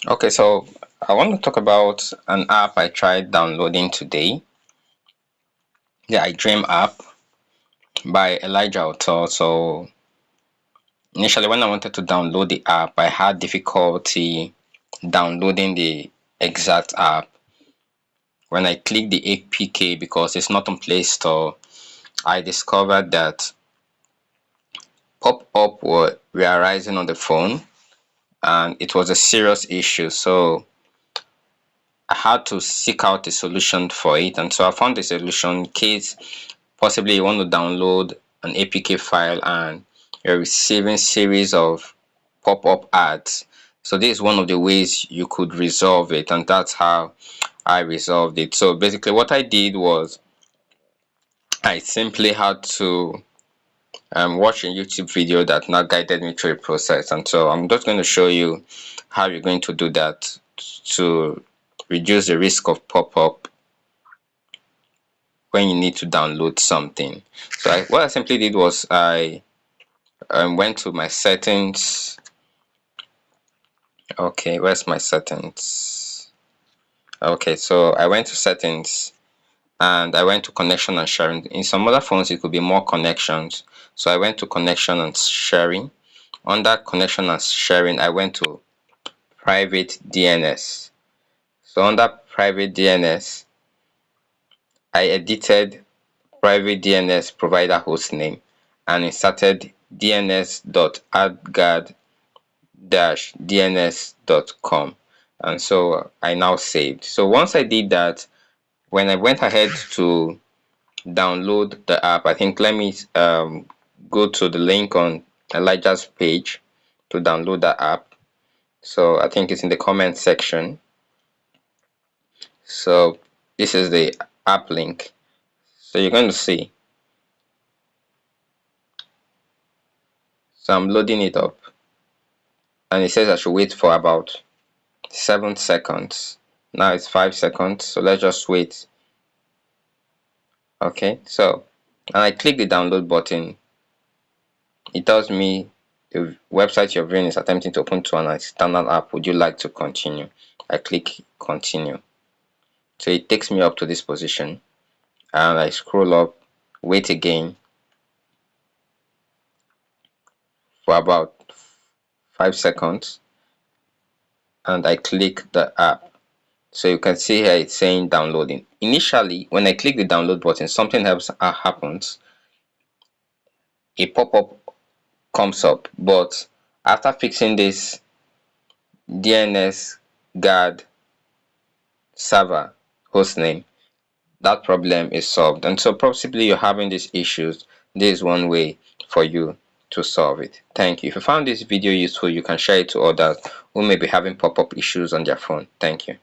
Okay, so I want to talk about an app I tried downloading today. The I Dream app by Elijah Autor. So initially when I wanted to download the app, I had difficulty downloading the exact app. When I clicked the APK because it's not on Play Store, I discovered that pop-up were arising on the phone and it was a serious issue. So I had to seek out a solution for it, and so I found a solution in case possibly you want to download an APK file and you're receiving series of pop-up ads. So this is one of the ways you could resolve it, and that's how I resolved it. So basically what I did was I simply had to watch a YouTube video that now guided me through the process, and so I'm just going to show you how you're going to do that to reduce the risk of pop-up when you need to download something. So what I simply did was I went to my settings. Okay, where's my settings? Okay, so I went to settings and I went to connection and sharing. In some other phones it could be more connections, so I went to connection and sharing. Under connection and sharing I went to private DNS. So under private DNS I edited private DNS provider hostname and inserted dns.adguard-dns.com, and so I now saved. So once I did that, when I went ahead to download the app, I think let me go to the link on Elijah's page to download the app. So I think it's in the comment section. So this is the app link. So you're going to see. So I'm loading it up and it says I should wait for about 7 seconds. Now it's 5 seconds, so let's just wait. Okay, so and I click the download button. It tells me the website you're viewing is attempting to open to an external app. Would you like to continue? I click continue. So it takes me up to this position and I scroll up, wait again for about 5 seconds and I click the app. So you can see here it's saying downloading. Initially, when I click the download button, something else happens. A pop-up comes up, but after fixing this DNS guard server hostname, that problem is solved. And so possibly you're having these issues. This is one way for you to solve it. Thank you. If you found this video useful, you can share it to others who may be having pop-up issues on their phone. Thank you.